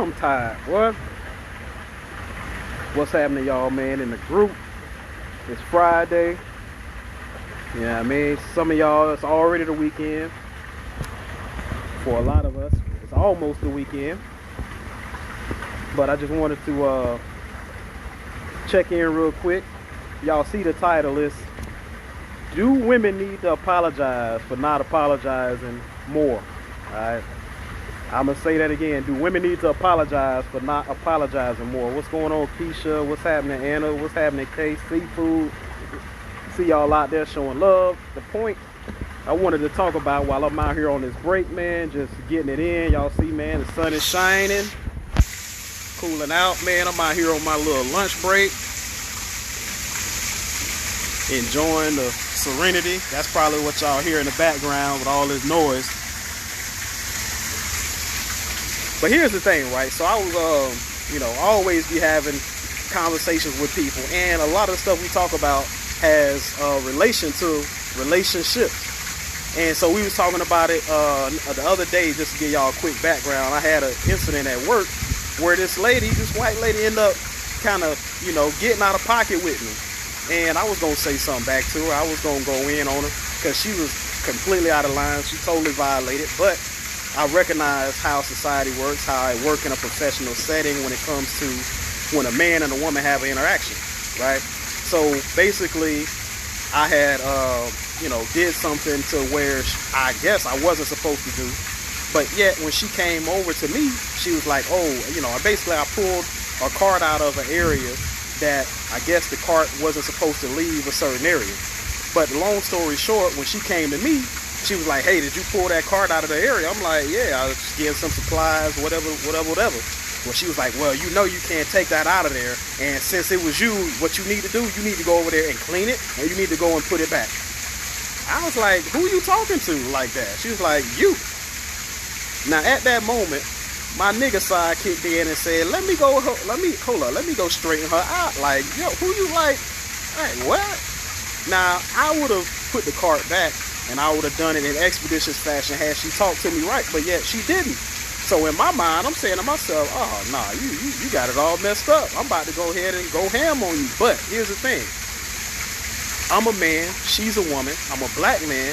I'm tired, boy. What's happening, y'all, man, in the group? It's Friday. Yeah, I mean, some of y'all, it's already the weekend. For a lot of us, it's almost the weekend. But I just wanted to check in real quick. Y'all see the title is, do women need to apologize for not apologizing more? Alright. I'm going to say that again. Do women need to apologize for not apologizing more? What's going on, Keisha? What's happening, Anna? What's happening, Case? Seafood? See y'all out there showing love. The point I wanted to talk about while I'm out here on this break, man, just getting it in. Y'all see, man, the sun is shining. Cooling out, man. I'm out here on my little lunch break. Enjoying the serenity. That's probably what y'all hear in the background with all this noise. But here's the thing, right? So I was, always be having conversations with people, and a lot of the stuff we talk about has relation to relationships. And so we was talking about it the other day. Just to give y'all a quick background, I had an incident at work where this white lady, ended up kind of, getting out of pocket with me. And I was going to say something back to her. I was going to go in on her because she was completely out of line. She totally violated. But I recognize how society works, how I work in a professional setting when it comes to when a man and a woman have an interaction, right? So basically, I had, did something to where I guess I wasn't supposed to do. But yet, when she came over to me, she was like, basically I pulled a cart out of an area that I guess the cart wasn't supposed to leave a certain area. But long story short, when she came to me, she was like, hey, did you pull that cart out of the area? I'm like, yeah, I was just getting some supplies, whatever. Well, she was like, well, you can't take that out of there. And since it was you, what you need to do, you need to go over there and clean it, and you need to go and put it back. I was like, who you talking to like that? She was like, you. Now, at that moment, my nigga side kicked in and said, let me go straighten her out. Like, yo, who you like? Hey, what? Now, I would have put the cart back, and I would have done it in expeditious fashion had she talked to me right, but yet she didn't. So in my mind, I'm saying to myself, oh, nah, you got it all messed up. I'm about to go ahead and go ham on you. But here's the thing. I'm a man. She's a woman. I'm a black man.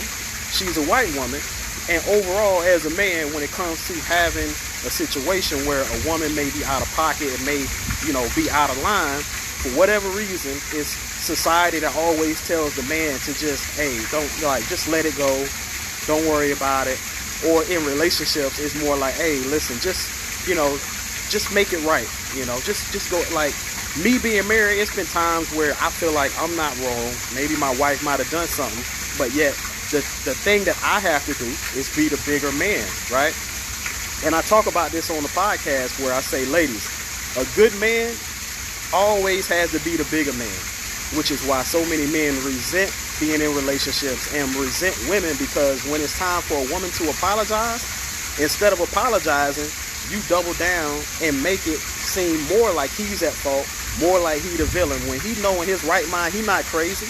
She's a white woman. And overall, as a man, when it comes to having a situation where a woman may be out of pocket and may, be out of line, for whatever reason, it's society that always tells the man to just, hey, just let it go. Don't worry about it. Or in relationships, it's more like, hey, listen, just make it right. Just go, like, me being married, it's been times where I feel like I'm not wrong. Maybe my wife might have done something, but yet the thing that I have to do is be the bigger man, right? And I talk about this on the podcast where I say, ladies, a good man always has to be the bigger man, which is why so many men resent being in relationships and resent women, because when it's time for a woman to apologize, instead of apologizing, you double down and make it seem more like he's at fault, more like he the villain, when he know in his right mind he not crazy.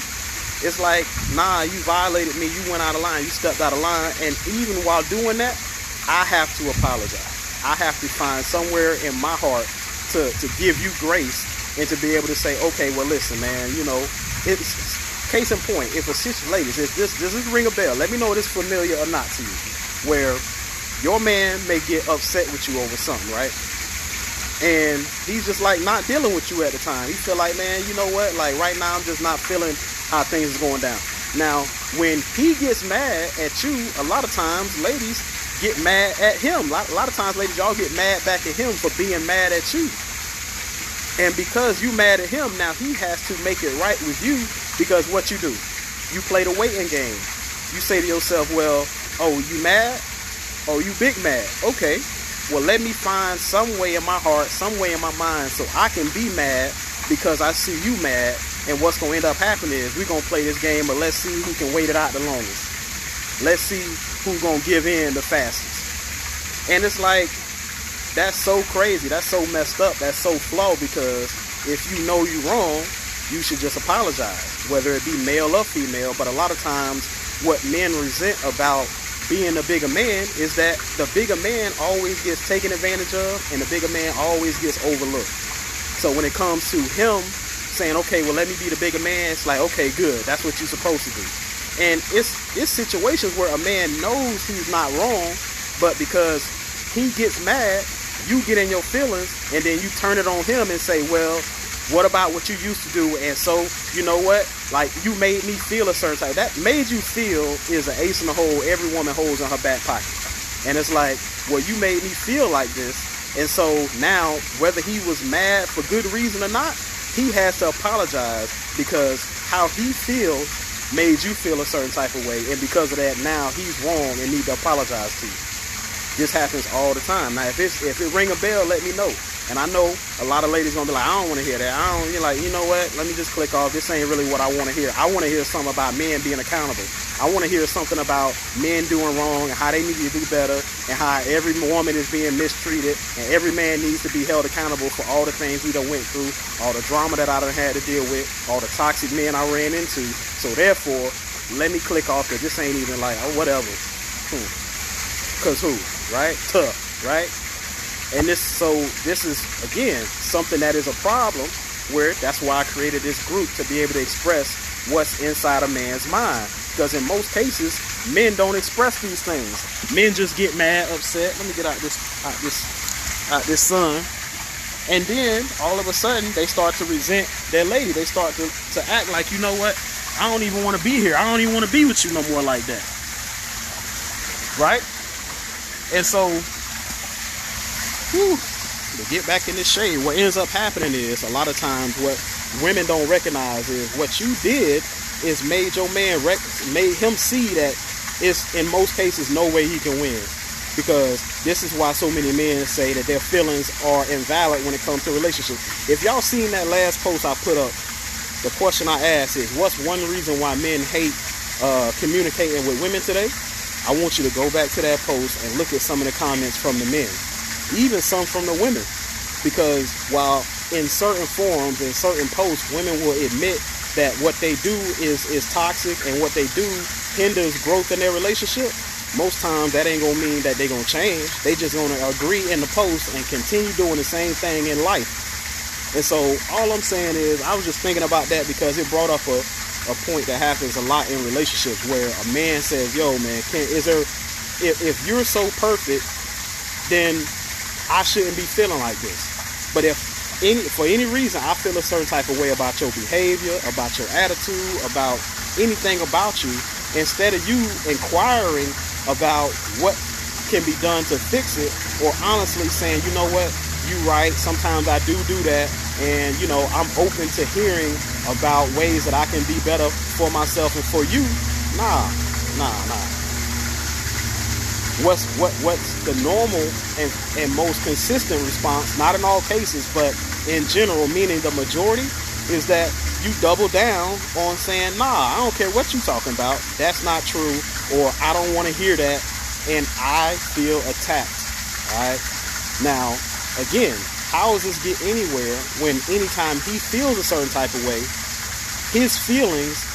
It's like, nah, you violated me, you went out of line, you stepped out of line, and even while doing that, I have to apologize. I have to find somewhere in my heart to give you grace and to be able to say, okay, well, listen, man, it's case in point. If a situation, ladies, does this ring a bell? Let me know if it's familiar or not to you. Where your man may get upset with you over something, right? And he's just like not dealing with you at the time. He feel like, man, you know what? Like right now, I'm just not feeling how things is going down. Now, when he gets mad at you, a lot of times, ladies get mad at him. A lot of times, ladies, y'all get mad back at him for being mad at you. And because you mad at him, now he has to make it right with you, because what you do, you play the waiting game. You say to yourself, well, oh, you mad? Oh, you big mad. Okay, well, let me find some way in my heart, some way in my mind so I can be mad because I see you mad. And what's going to end up happening is we're going to play this game, but let's see who can wait it out the longest. Let's see who's going to give in the fastest. And it's like, that's so crazy. That's so messed up. That's so flawed, because if you know you're wrong, you should just apologize, whether it be male or female. But a lot of times what men resent about being a bigger man is that the bigger man always gets taken advantage of, and the bigger man always gets overlooked. So when it comes to him saying, okay, well, let me be the bigger man, it's like, okay, good, that's what you're supposed to do. And it's situations where a man knows he's not wrong, but because he gets mad, you get in your feelings, and then you turn it on him and say, well, what about what you used to do? And so, you know what? Like, you made me feel a certain type. That made you feel is an ace in the hole every woman holds in her back pocket. And it's like, well, you made me feel like this. And so now, whether he was mad for good reason or not, he has to apologize because how he feels made you feel a certain type of way. And because of that, now he's wrong and need to apologize to you. This happens all the time. Now, if it ring a bell, let me know. And I know a lot of ladies gonna be like, I don't want to hear that. You're like, you know what? Let me just click off. This ain't really what I want to hear. I want to hear something about men being accountable. I want to hear something about men doing wrong and how they need to do better and how every woman is being mistreated and every man needs to be held accountable for all the things we done went through, all the drama that I done had to deal with, all the toxic men I ran into. So therefore, let me click off because this ain't even like, oh, whatever. Because who? Right? Tough, right? And this is, again, something that is a problem where that's why I created this group to be able to express what's inside a man's mind. Because in most cases, men don't express these things. Men just get mad, upset. Let me get out this sun. And then all of a sudden they start to resent their lady. They start to act like, you know what? I don't even want to be here. I don't even want to be with you no more like that. Right? And so, to get back in this shade, what ends up happening is a lot of times what women don't recognize is what you did is made your man made him see that it's in most cases no way he can win, because this is why so many men say that their feelings are invalid when it comes to relationships. If y'all seen that last post I put up, the question I asked is, what's one reason why men hate communicating with women today? I want you to go back to that post and look at some of the comments from the men, even some from the women, because while in certain forums, in certain posts, women will admit that what they do is toxic and what they do hinders growth in their relationship, most times that ain't gonna mean that they gonna change. They just gonna agree in the post and continue doing the same thing in life. And so all I'm saying is, I was just thinking about that because it brought up a point that happens a lot in relationships where a man says, yo man, if you're so perfect, then I shouldn't be feeling like this. But if for any reason I feel a certain type of way about your behavior, about your attitude, about anything about you, instead of you inquiring about what can be done to fix it, or honestly saying, you know what, you right, sometimes I do that, and you know, I'm open to hearing about ways that I can be better for myself and for you. Nah. What's the normal and most consistent response, not in all cases, but in general, meaning the majority, is that you double down on saying, nah, I don't care what you're talking about, that's not true, or I don't want to hear that, and I feel attacked. Alright? Now, again, how does this get anywhere when anytime he feels a certain type of way, his feelings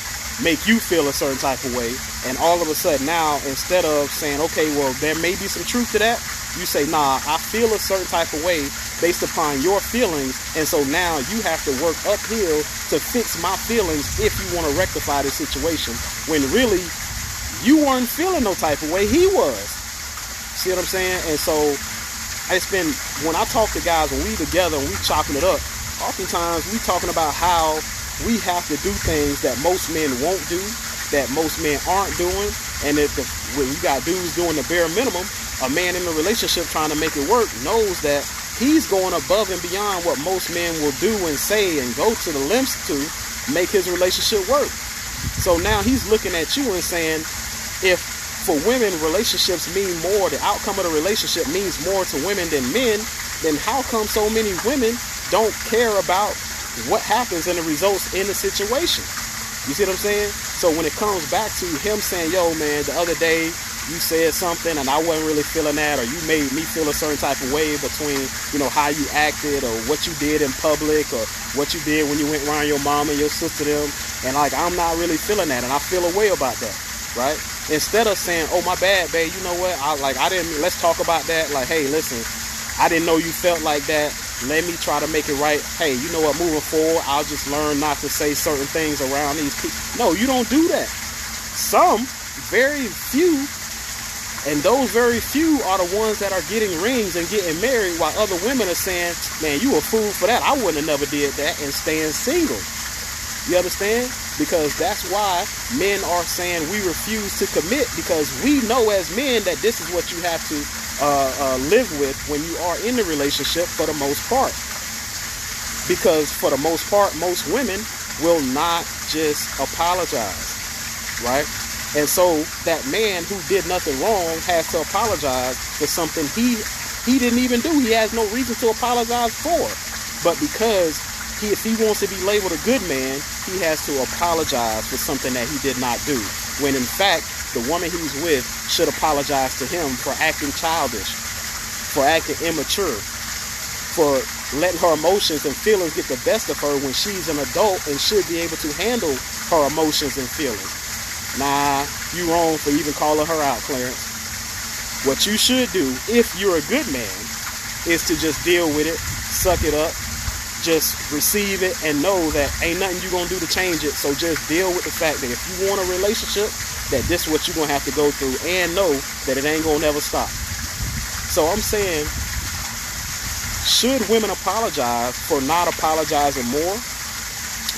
make you feel a certain type of way, and all of a sudden now, instead of saying, okay, well, there may be some truth to that, you say, nah, I feel a certain type of way based upon your feelings, and so now you have to work uphill to fix my feelings if you want to rectify this situation, when really you weren't feeling no type of way, he was. See what I'm saying? And so it's been, when I talk to guys, when we together and we chopping it up, oftentimes we talking about how we have to do things that most men won't do, that most men aren't doing, and when you got dudes doing the bare minimum, a man in a relationship trying to make it work knows that he's going above and beyond what most men will do and say and go to the lengths to make his relationship work. So now he's looking at you and saying, if for women relationships mean more, the outcome of the relationship means more to women than men, then how come so many women don't care about what happens and the results in the situation? You see what I'm saying? So when it comes back to him saying, yo man, the other day you said something and I wasn't really feeling that, or you made me feel a certain type of way between, you know, how you acted or what you did in public or what you did when you went around your mom and your sister them, and like, I'm not really feeling that and I feel a way about that. right? Instead of saying, oh, my bad, babe, you know what, let's talk about that. Like, hey, listen, I didn't know you felt like that. Let me try to make it right. Hey, you know what, moving forward, I'll just learn not to say certain things around these people. No, you don't do that. Some, very few, and those very few are the ones that are getting rings and getting married, while other women are saying, man, you a fool for that. I wouldn't have never did that, and staying single. You understand? Because that's why men are saying we refuse to commit, because we know as men that this is what you have to live with when you are in the relationship for the most part. Because for the most part, most women will not just apologize, right? And so that man who did nothing wrong has to apologize for something he didn't even do. He has no reason to apologize for. But because if he wants to be labeled a good man, he has to apologize for something that he did not do. When in fact, the woman he's with should apologize to him for acting childish, for acting immature, for letting her emotions and feelings get the best of her when she's an adult and should be able to handle her emotions and feelings. Nah, you wrong for even calling her out, Clarence. What you should do, if you're a good man, is to just deal with it, suck it up, just receive it, and know that ain't nothing you're going to do to change it. So just deal with the fact that if you want a relationship, that this is what you're going to have to go through, and know that it ain't going to never stop. So I'm saying, should women apologize for not apologizing more?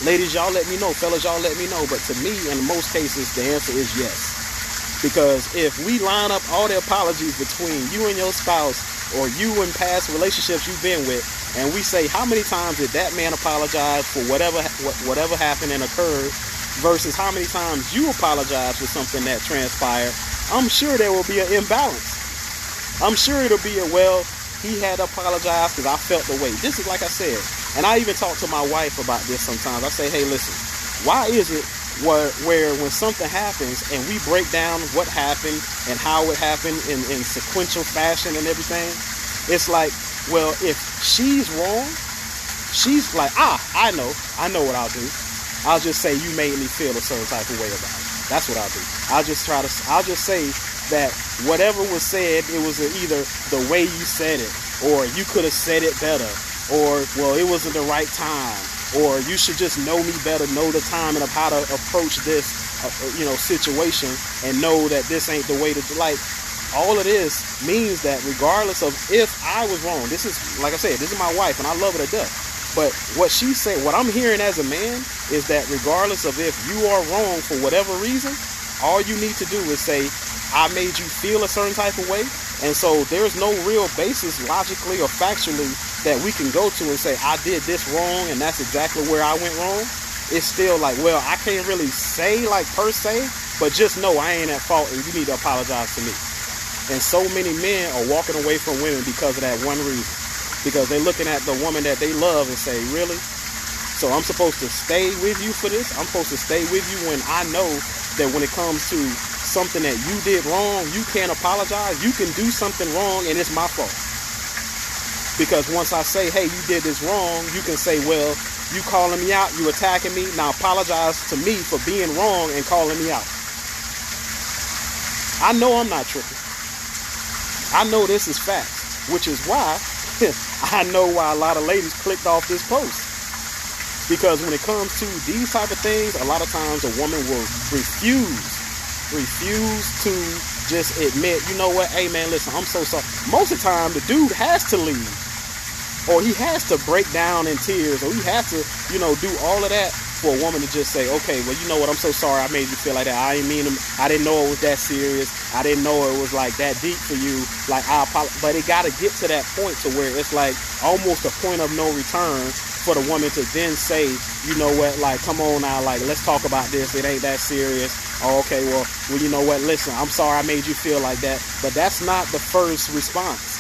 Ladies, y'all let me know. Fellas, y'all let me know. But to me, in most cases, the answer is yes. Because if we line up all the apologies between you and your spouse, or you in past relationships you've been with, and we say, how many times did that man apologize for whatever happened and occurred, versus how many times you apologize for something that transpired, I'm sure there will be an imbalance. I'm sure it'll be he had to apologize because I felt the way. This is like I said, and I even talk to my wife about this sometimes. I say, hey, listen, why is it where when something happens and we break down what happened and how it happened in sequential fashion and everything, it's like, well, if she's wrong, she's like, I know what I'll do. I'll just say you made me feel a certain type of way about it. That's what I'll do. I'll just say that whatever was said, it was either the way you said it, or you could have said it better, or, well, it wasn't the right time, or you should just know me better, know the time and of how to approach this, situation, and know that this ain't the way to, like, all of this means that regardless of if I was wrong, this is, like I said, this is my wife, and I love her to death. But what she said, what I'm hearing as a man, is that regardless of if you are wrong for whatever reason, all you need to do is say, I made you feel a certain type of way. And so there's no real basis logically or factually that we can go to and say, I did this wrong and that's exactly where I went wrong. It's still like, well, I can't really say like per se, but just know I ain't at fault and you need to apologize to me. And so many men are walking away from women because of that one reason. Because they're looking at the woman that they love and say, really? So I'm supposed to stay with you for this? I'm supposed to stay with you when I know that when it comes to something that you did wrong, you can't apologize. You can do something wrong and it's my fault. Because once I say, hey, you did this wrong, you can say, well, you calling me out, you attacking me, now apologize to me for being wrong and calling me out. I know I'm not tripping. I know this is facts, which is why I know why a lot of ladies clicked off this post. Because when it comes to these type of things, a lot of times a woman will refuse to just admit, you know what, hey man, listen, I'm so sorry. Most of the time, the dude has to leave. Or he has to break down in tears. Or he has to, do all of that for a woman to just say, okay, well, you know what, I'm so sorry I made you feel like that. I didn't know it was that serious. I didn't know it was like that deep for you. Like, I apologize. But it got to get to that point to where it's like almost a point of no return for the woman to then say, you know what, like, come on now, like, let's talk about this. It ain't that serious. Oh, okay, well, you know what, listen, I'm sorry I made you feel like that. But that's not the first response,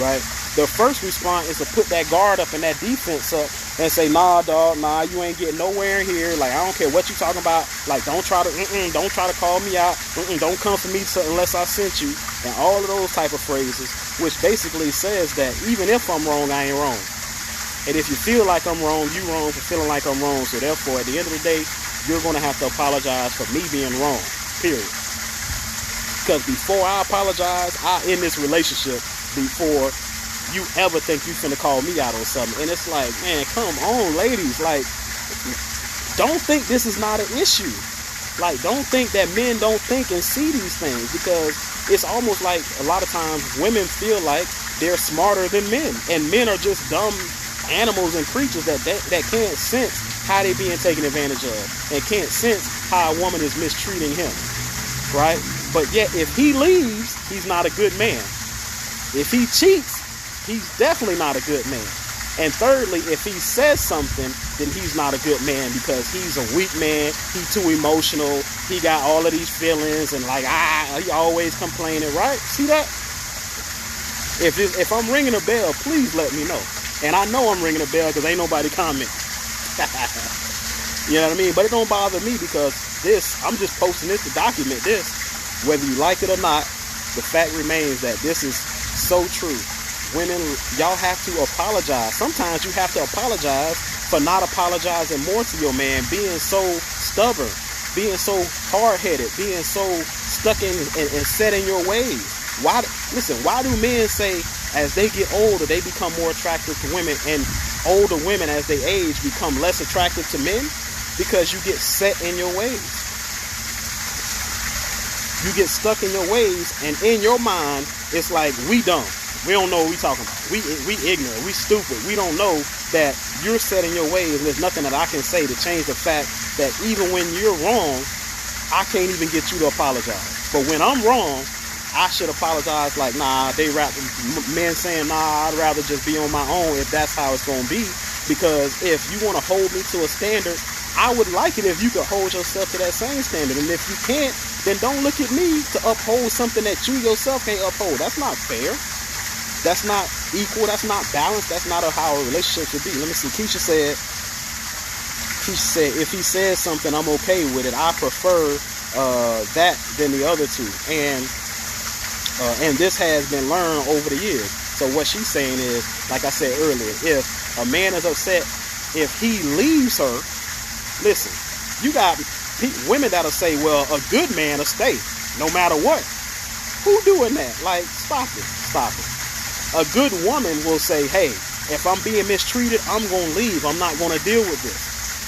right? The first response is to put that guard up and that defense up and say, nah, dog, nah, you ain't getting nowhere in here. Like, I don't care what you talking about. Like, don't try to call me out. Don't come for me unless I sent you. And all of those type of phrases, which basically says that even if I'm wrong, I ain't wrong. And if you feel like I'm wrong, you wrong for feeling like I'm wrong. So therefore, at the end of the day, you're going to have to apologize for me being wrong, period. Because before I apologize, I end this relationship before you ever think you finna call me out on something. And it's like, man, come on, ladies. Like, don't think this is not an issue. Like, don't think that men don't think and see these things, because it's almost like a lot of times women feel like they're smarter than men, and men are just dumb animals and creatures that can't sense how they being taken advantage of, and can't sense how a woman is mistreating him, right? But yet, if he leaves, he's not a good man. If he cheats, he's definitely not a good man. And thirdly, if he says something, then he's not a good man, because he's a weak man. He's too emotional. He got all of these feelings, and like, he always complaining, right? See that? If I'm ringing a bell, please let me know. And I know I'm ringing a bell because ain't nobody comment. You know what I mean? But it don't bother me, because I'm just posting this to document this. Whether you like it or not, the fact remains that this is so true. Women, y'all have to apologize. Sometimes you have to apologize for not apologizing more to your man, being so stubborn, being so hard-headed, being so stuck in and set in your ways. Why do men say as they get older, they become more attractive to women, and older women as they age become less attractive to men? Because you get set in your ways. You get stuck in your ways, and in your mind, it's like, we dumb. We don't know what we talking about. We ignorant. We stupid. We don't know that you're set in your ways, and there's nothing that I can say to change the fact that even when you're wrong, I can't even get you to apologize. But when I'm wrong, I should apologize. Like, nah, men saying, nah, I'd rather just be on my own if that's how it's going to be. Because if you want to hold me to a standard, I would like it if you could hold yourself to that same standard. And if you can't, then don't look at me to uphold something that you yourself can't uphold. That's not fair. That's not equal. That's not balanced. That's not how a relationship should be. Let me see. Keisha said, if he says something, I'm okay with it. I prefer that than the other two. And this has been learned over the years. So what she's saying is, like I said earlier, if a man is upset, if he leaves her, listen, you got women that'll say, well, a good man will stay no matter what. Who doing that? Like, stop it. A good woman will say, hey, if I'm being mistreated, I'm going to leave. I'm not going to deal with this.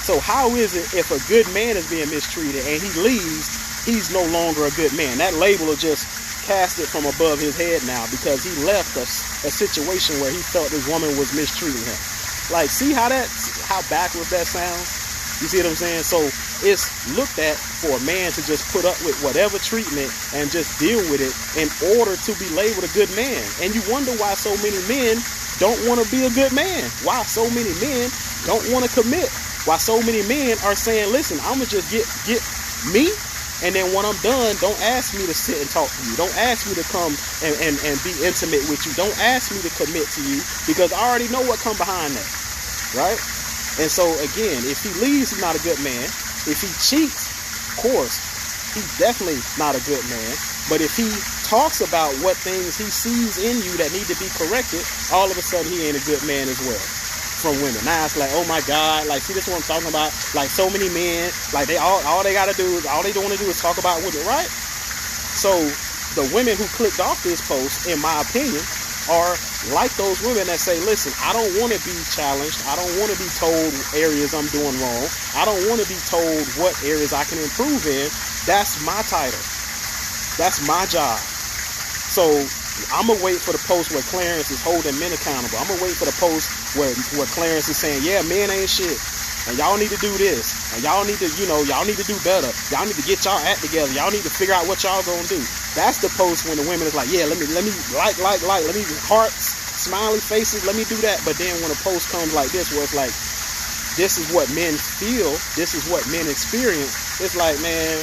So how is it if a good man is being mistreated and he leaves, he's no longer a good man? That label will just cast it from above his head now, because he left a situation where he felt this woman was mistreating him. Like, see how backwards that sounds? You see what I'm saying? So it's looked at for a man to just put up with whatever treatment and just deal with it in order to be labeled a good man. And you wonder why so many men don't want to be a good man. Why so many men don't want to commit. Why so many men are saying, listen, I'm going to just get me. And then when I'm done, don't ask me to sit and talk to you. Don't ask me to come and be intimate with you. Don't ask me to commit to you, because I already know what come behind that. Right? And so, again, if he leaves, he's not a good man. If he cheats, of course, he's definitely not a good man. But if he talks about what things he sees in you that need to be corrected, all of a sudden he ain't a good man as well. From women. Now it's like, oh my God, like, see, this is what I'm talking about. Like, so many men, like, they all they want to do is talk about women, right? So the women who clicked off this post, in my opinion, are like those women that say, listen, I don't want to be challenged. I don't want to be told areas I'm doing wrong. I don't want to be told what areas I can improve in. That's my title. That's my job. So I'm going to wait for the post where Clarence is holding men accountable. I'm going to wait for the post where Clarence is saying, yeah, men ain't shit. And y'all need to do this. And y'all need to, y'all need to do better. Y'all need to get y'all act together. Y'all need to figure out what y'all gonna do. That's the post when the women is like, yeah, let me like, let me hearts, smiley faces, let me do that. But then when a post comes like this, where it's like, this is what men feel, this is what men experience, it's like, man,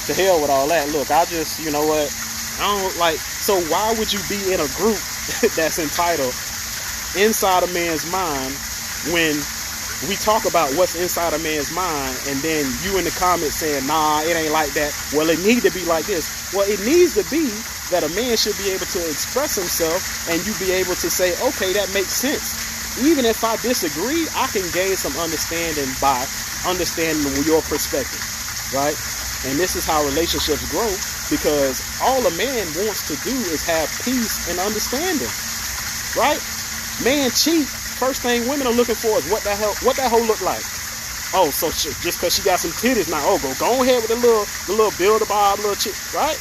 to hell with all that. Look, I just, you know what, I don't like, so why would you be in a group that's entitled Inside a Man's Mind when we talk about what's inside a man's mind, and then you in the comments saying, nah, it ain't like that. Well, it need to be like this. Well, it needs to be that a man should be able to express himself, and you be able to say, okay, that makes sense. Even if I disagree, I can gain some understanding by understanding your perspective, right? And this is how relationships grow. Because all a man wants to do is have peace and understanding, right? Man cheat. First thing women are looking for is what that hoe look like. Oh, so just because she got some titties now, go ahead with the little build-a-bob little chick, right?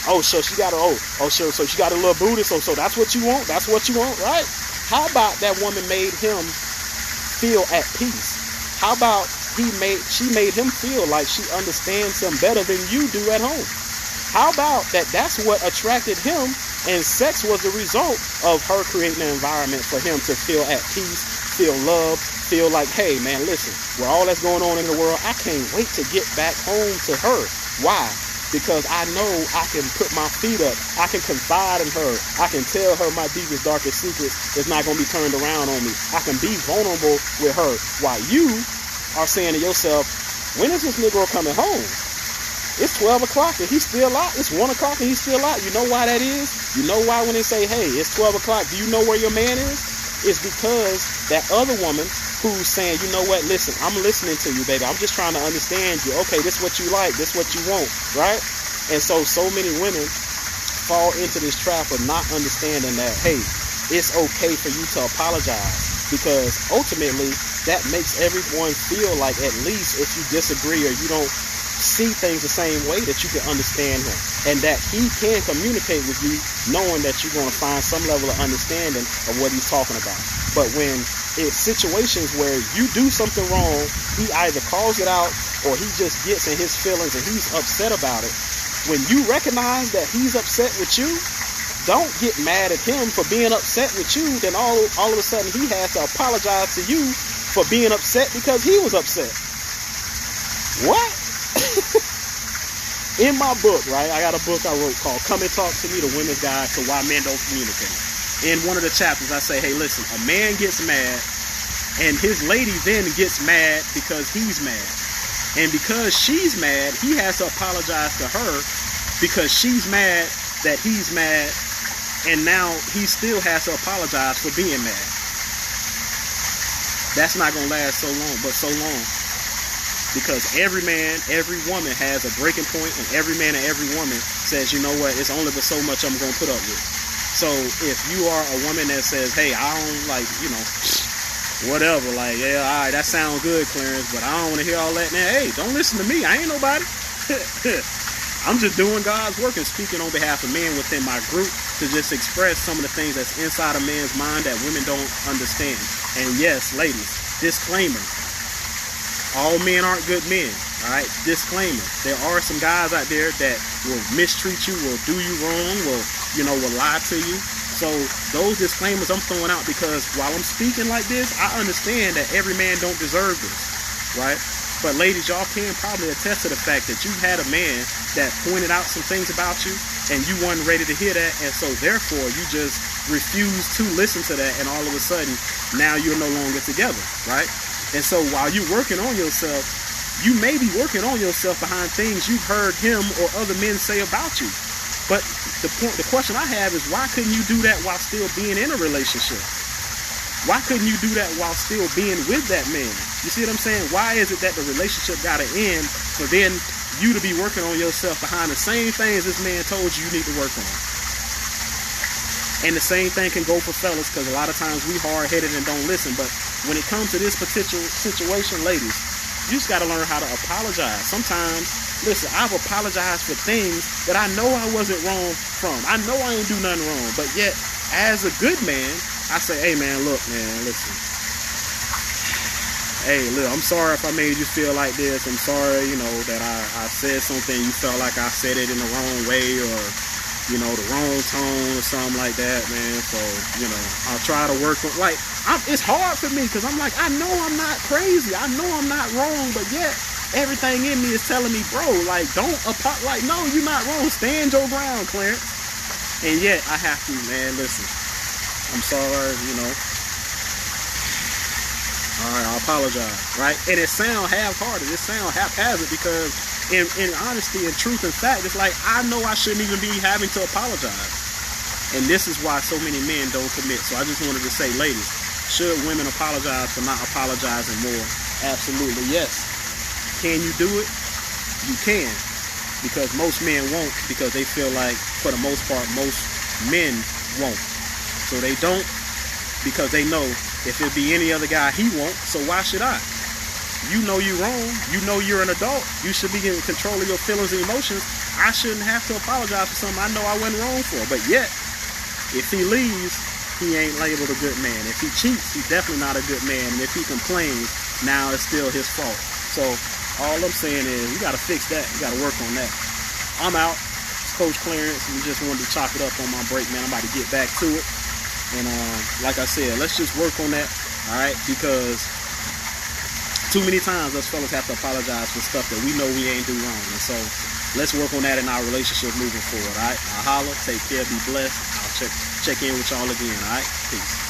Oh, so she got so she got a little booty, so that's what you want, right? How about that woman made him feel at peace? How about she made him feel like she understands him better than you do at home? How about that's what attracted him, and sex was the result of her creating an environment for him to feel at peace, feel love, feel like, hey man, listen, with all that's going on in the world, I can't wait to get back home to her. Why? Because I know I can put my feet up. I can confide in her. I can tell her my deepest, darkest secrets. It's not going to be turned around on me. I can be vulnerable with her. While you are saying to yourself, when is this Negro coming home? It's 12 o'clock and he's still out. It's 1 o'clock and he's still out. You know why that is? You know why when they say, hey, it's 12 o'clock, do you know where your man is? It's because that other woman who's saying, you know what, listen, I'm listening to you, baby. I'm just trying to understand you. Okay, this is what you like. This is what you want, right? And so many women fall into this trap of not understanding that, hey, it's okay for you to apologize. Because ultimately, that makes everyone feel like, at least if you disagree or you don't see things the same way, that you can understand him. And that he can communicate with you knowing that you're going to find some level of understanding of what he's talking about. But when it's situations where you do something wrong, he either calls it out or he just gets in his feelings and he's upset about it. When you recognize that he's upset with you, don't get mad at him for being upset with you. Then all of a sudden he has to apologize to you for being upset because he was upset. What? In my book, right, I got a book I wrote called Come and Talk to Me, The Women's Guide to Why Men Don't Communicate. In one of the chapters, I say, hey, listen, a man gets mad, and his lady then gets mad because he's mad. And because she's mad, he has to apologize to her because she's mad that he's mad, and now he still has to apologize for being mad. That's not going to last so long. Because every man, every woman has a breaking point, and every man and every woman says, you know what, it's only but so much I'm going to put up with. So if you are a woman that says, hey, I don't like, whatever, like, yeah, all right, that sounds good, Clarence, but I don't want to hear all that now. Hey, don't listen to me. I ain't nobody. I'm just doing God's work and speaking on behalf of men within my group to just express some of the things that's inside a man's mind that women don't understand. And yes, ladies, disclaimer. All men aren't good men, all right? Disclaimer. There are some guys out there that will mistreat you, will do you wrong, will lie to you. So those disclaimers I'm throwing out because while I'm speaking like this, I understand that every man don't deserve this, right? But ladies, y'all can probably attest to the fact that you had a man that pointed out some things about you and you weren't ready to hear that. And so therefore you just refused to listen to that. And all of a sudden, now you're no longer together, right? And so while you're working on yourself, you may be working on yourself behind things you've heard him or other men say about you. But the question I have is, why couldn't you do that while still being in a relationship? Why couldn't you do that while still being with that man? You see what I'm saying? Why is it that the relationship got to end for then you to be working on yourself behind the same things this man told you need to work on? And the same thing can go for fellas, because a lot of times we hard-headed and don't listen. But when it comes to this particular situation, ladies, you just got to learn how to apologize. Sometimes, listen, I've apologized for things that I know I wasn't wrong from. I know I ain't do nothing wrong. But yet, as a good man, I say, hey, man, look, man, listen. Hey, look, I'm sorry if I made you feel like this. I'm sorry, that I said something, you felt like I said it in the wrong way, or the wrong tone or something like that, man. So, I'll try to work on, it's hard for me because I'm like, I know I'm not crazy. I know I'm not wrong, but yet everything in me is telling me, bro, no, you're not wrong. Stand your ground, Clarence. And yet I have to, man, listen, I'm sorry, all right, I apologize, right? And it sound half-hearted. It sound haphazard because in honesty and truth and fact, it's like, I know I shouldn't even be having to apologize. And this is why so many men don't commit. So I just wanted to say, ladies, should women apologize for not apologizing more? Absolutely, yes. Can you do it? You can. because most men won't, because they feel like, for the most part, most men won't. So they don't, because they know if it be any other guy, he won't, so why should I? You know you're wrong. You know you're an adult. You should be in control of your feelings and emotions. I shouldn't have to apologize for something I know I went wrong for. But yet, if he leaves, he ain't labeled a good man. If he cheats, he's definitely not a good man. And if he complains, now it's still his fault. So all I'm saying is, we got to fix that. We got to work on that. I'm out. It's Coach Clarence. We just wanted to chop it up on my break, man. I'm about to get back to it. And like I said, let's just work on that, all right? Because too many times us fellas have to apologize for stuff that we know we ain't do wrong. And so let's work on that in our relationship moving forward, all right? I'll holler, take care, be blessed. I'll check in with y'all again, all right? Peace.